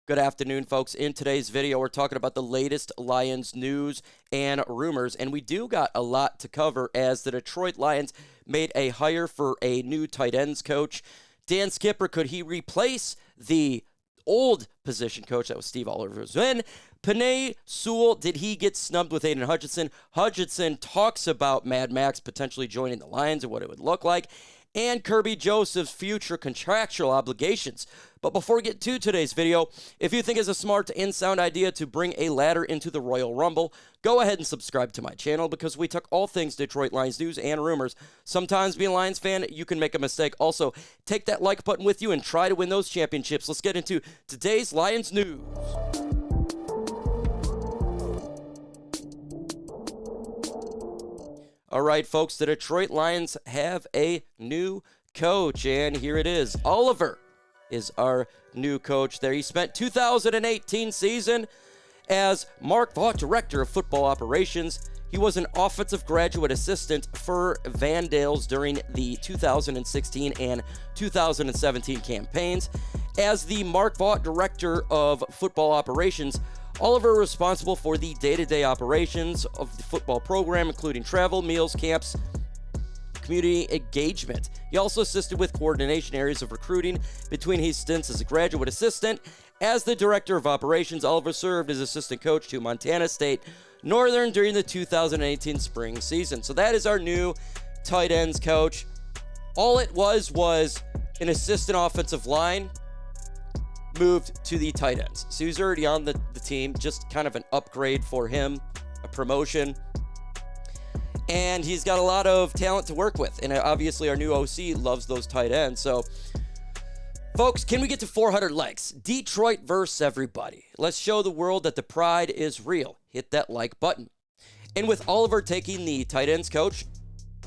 Good afternoon, folks. In today's video, we're talking about the latest Lions news and rumors, and we do got a lot to cover as the Detroit Lions made a hire for a new tight ends coach. Dan Skipper, could he replace the old position coach that was Steve Oliver's then? Penei Sewell, did he get snubbed with Aidan Hutchinson? Hutchinson talks about Mad Max potentially joining the Lions and what it would look like, and Kirby Joseph's future contractual obligations. But before we get to today's video, if you think it's a smart and sound idea to bring a ladder into the Royal Rumble, go ahead and subscribe to my channel because we talk all things Detroit Lions news and rumors. Sometimes being a Lions fan, you can make a mistake. Also, take that like button with you and try to win those championships. Let's get into today's Lions news. All right, folks, the Detroit Lions have a new coach, and here it is. Oliver is our new coach there. He spent 2018 season as Mark Vaught, Director of Football Operations. He was an offensive graduate assistant for Vandals during the 2016 and 2017 campaigns. As the Mark Vaught Director of Football Operations, Oliver was responsible for the day-to-day operations of the football program, including travel, meals, camps, community engagement. He also assisted with coordination areas of recruiting between his stints as a graduate assistant. As the director of operations, Oliver served as assistant coach to Montana State Northern during the 2018 spring season. So that is our new tight ends coach. All it was an assistant offensive line moved to the tight ends. So he's already on the team, just kind of an upgrade for him, a promotion. And he's got a lot of talent to work with. And obviously our new OC loves those tight ends. So, folks, can we get to 400 likes? Detroit versus everybody. Let's show the world that the pride is real. Hit that like button. And with Oliver taking the tight ends coach,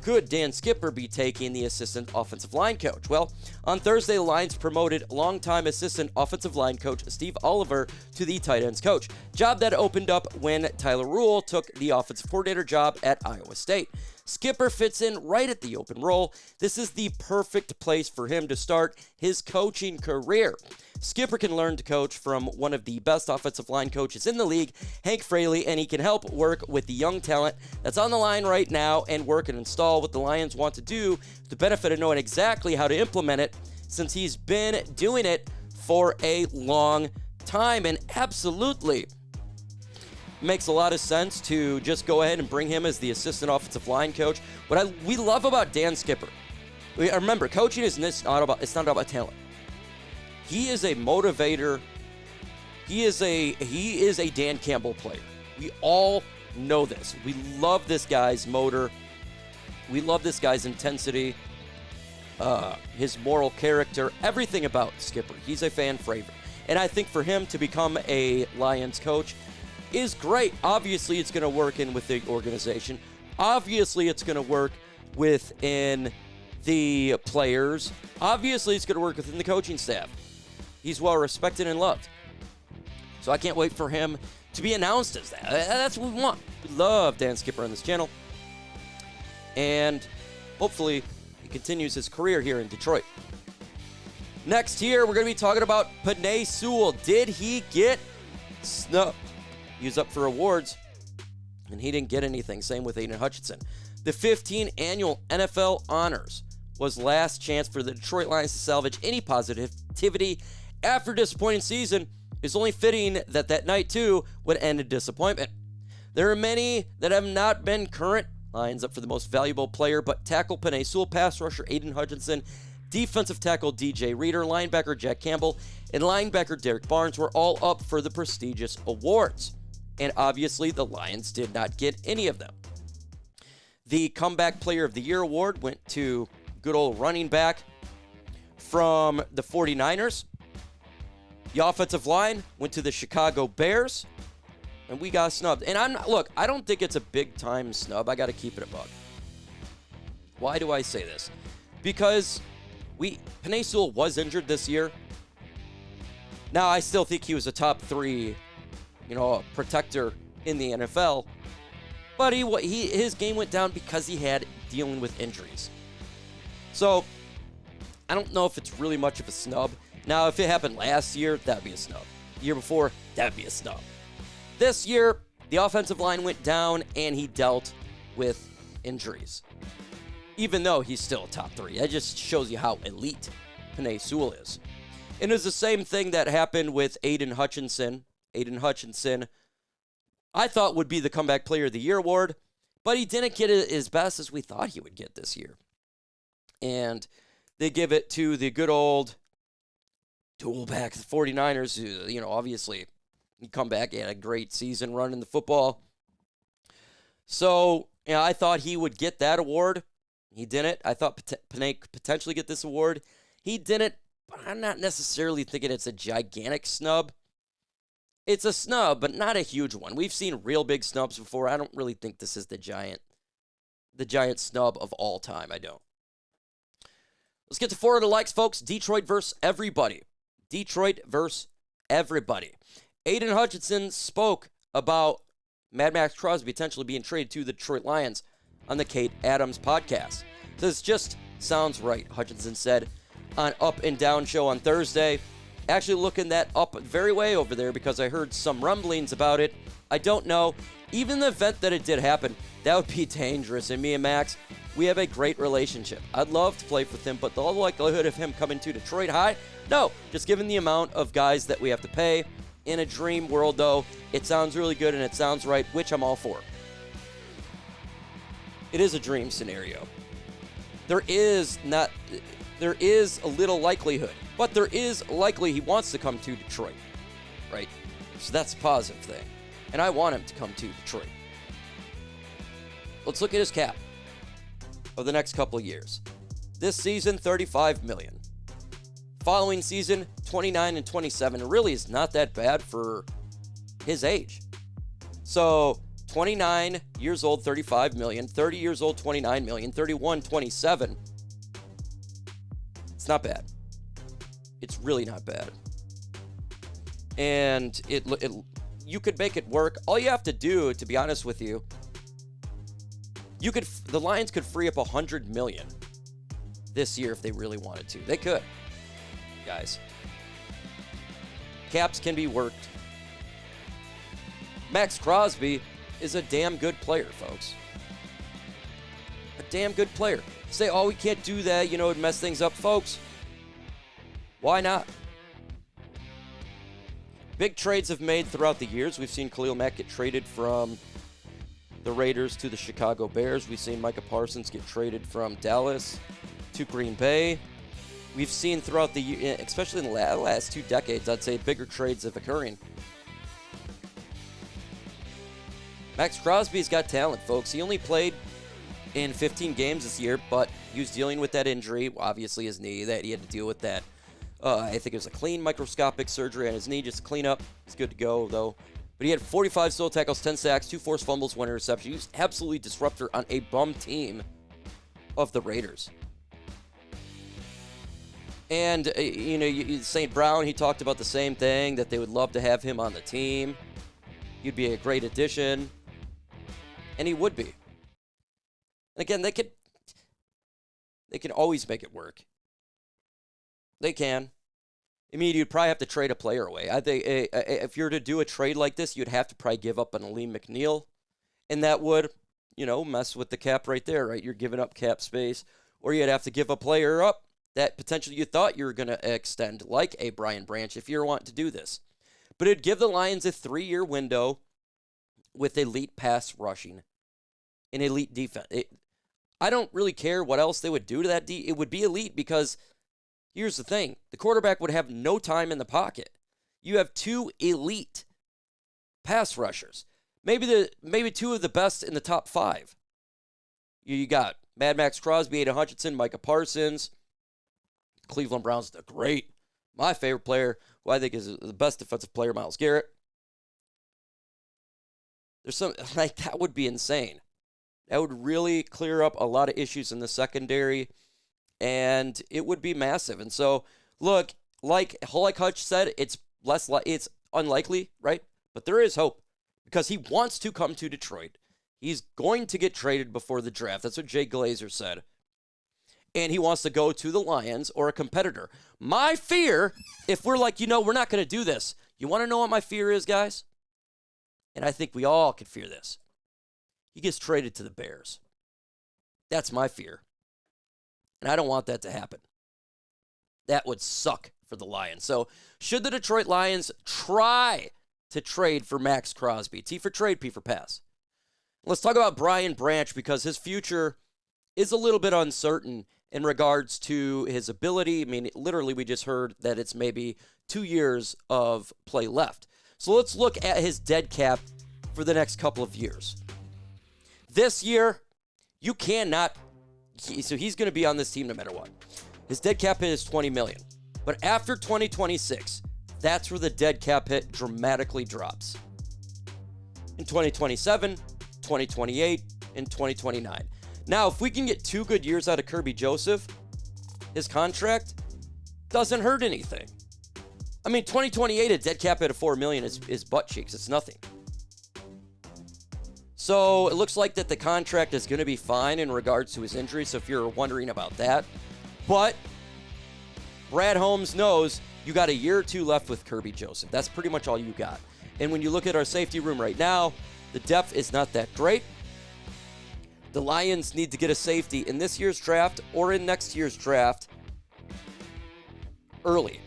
could Dan Skipper be taking the assistant offensive line coach? Well, on Thursday, the Lions promoted longtime assistant offensive line coach Steve Oliver to the tight ends coach, job that opened up when Tyler Roehl took the offensive coordinator job at Iowa State. Skipper fits in right at the open role. This is the perfect place for him to start his coaching career. Skipper can learn to coach from one of the best offensive line coaches in the league, Hank Fraley, and he can help work with the young talent that's on the line right now and work and install what the Lions want to do, the benefit of knowing exactly how to implement it since he's been doing it for a long time. And absolutely makes a lot of sense to just go ahead and bring him as the assistant offensive line coach. What we love about Dan Skipper, remember, coaching is not about talent. He is a motivator. He is a Dan Campbell player. We all know this. We love this guy's motor. We love this guy's intensity, his moral character, everything about Skipper. He's a fan favorite. And I think for him to become a Lions coach is great. Obviously, it's going to work in with the organization. Obviously, it's going to work within the players. Obviously, it's going to work within the coaching staff. He's well respected and loved. So I can't wait for him to be announced as that. That's what we want. We love Dan Skipper on this channel. And hopefully he continues his career here in Detroit. Next here, we're going to be talking about Penei Sewell. Did he get snubbed? He was up for awards, and he didn't get anything. Same with Aidan Hutchinson. The 15th annual NFL Honors was last chance for the Detroit Lions to salvage any positivity after a disappointing season. It's only fitting that that night, too, would end in disappointment. There are many that have not been current Lions up for the most valuable player, but tackle Penei Sewell, pass rusher Aidan Hutchinson, defensive tackle DJ Reader, linebacker Jack Campbell, and linebacker Derek Barnes were all up for the prestigious awards. And obviously, the Lions did not get any of them. The Comeback Player of the Year award went to good old running back from the 49ers. The offensive line went to the Chicago Bears. And we got snubbed. And I don't think it's a big-time snub. I got to keep it a buck. Why do I say this? Because Penei Sewell was injured this year. Now, I still think he was a top 3, protector in the NFL. But his game went down because he had dealing with injuries. So, I don't know if it's really much of a snub. Now, if it happened last year, that'd be a snub. The year before, that'd be a snub. This year, the offensive line went down and he dealt with injuries. Even though he's still a top 3. That just shows you how elite Penei Sewell is. And it's the same thing that happened with Aidan Hutchinson. Aidan Hutchinson, I thought would be the Comeback Player of the Year award, but he didn't get it as best as we thought he would get this year. And they give it to the good old dual back, the 49ers, who, obviously he come back and had a great season running the football. So, I thought he would get that award. He didn't. I thought Penei could potentially get this award. He didn't, but I'm not necessarily thinking it's a gigantic snub. It's a snub, but not a huge one. We've seen real big snubs before. I don't really think this is the giant snub of all time. I don't. Let's get to 4 of the likes, folks. Detroit versus everybody. Detroit versus everybody. Aidan Hutchinson spoke about Maxx Crosby potentially being traded to the Detroit Lions on the Kate Adams podcast. This just sounds right, Hutchinson said on Up and Down show on Thursday. Actually looking that up very way over there because I heard some rumblings about it. I don't know. Even the event that it did happen, that would be dangerous. And me and Max, we have a great relationship. I'd love to play with him, but the likelihood of him coming to Detroit high? No. Just given the amount of guys that we have to pay. In a dream world, though, it sounds really good and it sounds right, which I'm all for. It is a dream scenario. There is a little likelihood, but there is likely he wants to come to Detroit, right? So that's a positive thing. And I want him to come to Detroit. Let's look at his cap of the next couple of years. This season, $35 million. Following season, 29 and 27. It really is not that bad for his age. So 29 years old, $35 million. 30 years old, $29 million. 31, $27. It's not bad. It's really not bad. And you could make it work. All you have to do, to be honest with you, the Lions could free up $100 million this year if they really wanted to. They could, guys. Caps can be worked. Maxx Crosby is a damn good player, folks. A damn good player. Say, oh, we can't do that, it'd mess things up. Folks, why not? Big trades have made throughout the years. We've seen Khalil Mack get traded from the Raiders to the Chicago Bears. We've seen Micah Parsons get traded from Dallas to Green Bay. We've seen throughout the year, especially in the last 2 decades, I'd say bigger trades have occurring. Maxx Crosby's got talent, folks. He only played in 15 games this year, but he was dealing with that injury, obviously his knee, that he had to deal with that. I think it was a clean microscopic surgery on his knee, just clean up. He's good to go, though. But he had 45 solo tackles, 10 sacks, 2 forced fumbles, 1 interception. He was absolutely disruptor on a bum team of the Raiders. And, St. Brown, he talked about the same thing, that they would love to have him on the team. He'd be a great addition. And he would be. And again, they can always make it work. They can. I mean, you'd probably have to trade a player away. I think if you're to do a trade like this, you'd have to probably give up an Aleem McNeil. And that would, mess with the cap right there, right? You're giving up cap space. Or you'd have to give a player up that potentially you thought you were going to extend, like a Brian Branch, if you're wanting to do this. But it'd give the Lions a 3-year window with elite pass rushing and elite defense. I don't really care what else they would do to that. It would be elite because here's the thing. The quarterback would have no time in the pocket. You have 2 elite pass rushers. Maybe 2 of the best in the top 5. You got Maxx Crosby, Aidan Hutchinson, Micah Parsons. Cleveland Browns, the great. My favorite player, who I think is the best defensive player, Myles Garrett. There's some, that would be insane. That would really clear up a lot of issues in the secondary, and it would be massive. And so, look, like Hutch said, it's unlikely, right? But there is hope because he wants to come to Detroit. He's going to get traded before the draft. That's what Jay Glazer said. and he wants to go to the Lions or a competitor. My fear, if we're like, we're not going to do this, you want to know what my fear is, guys? And I think we all could fear this. He gets traded to the Bears. That's my fear. And I don't want that to happen. That would suck for the Lions. So should the Detroit Lions try to trade for Maxx Crosby? T for trade, P for pass. Let's talk about Brian Branch because his future is a little bit uncertain in regards to his ability. I mean, literally, we just heard that it's maybe 2 years of play left. So let's look at his dead cap for the next couple of years. This year, you cannot. So he's going to be on this team no matter what. His dead cap hit is $20 million. But after 2026, that's where the dead cap hit dramatically drops. In 2027, 2028, and 2029. Now, if we can get 2 good years out of Kirby Joseph, his contract doesn't hurt anything. I mean, 2028, a dead cap hit of $4 million is butt cheeks. It's nothing. So it looks like that the contract is going to be fine in regards to his injury, so if you're wondering about that. But Brad Holmes knows you got a year or 2 left with Kirby Joseph. That's pretty much all you got. And when you look at our safety room right now, the depth is not that great. The Lions need to get a safety in this year's draft or in next year's draft early.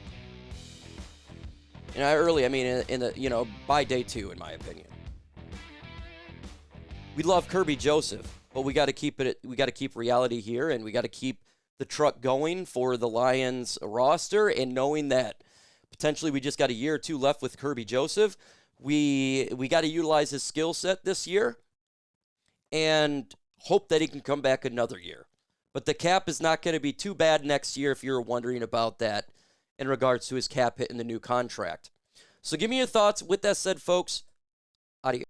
And early, I mean, in the by day 2, in my opinion. We love Kirby Joseph, but we got to keep it. We got to keep reality here, and we got to keep the truck going for the Lions roster. And knowing that potentially we just got a year or 2 left with Kirby Joseph, we got to utilize his skill set this year, and hope that he can come back another year. But the cap is not going to be too bad next year if you're wondering about that in regards to his cap hit in the new contract. So give me your thoughts. With that said, folks, adios.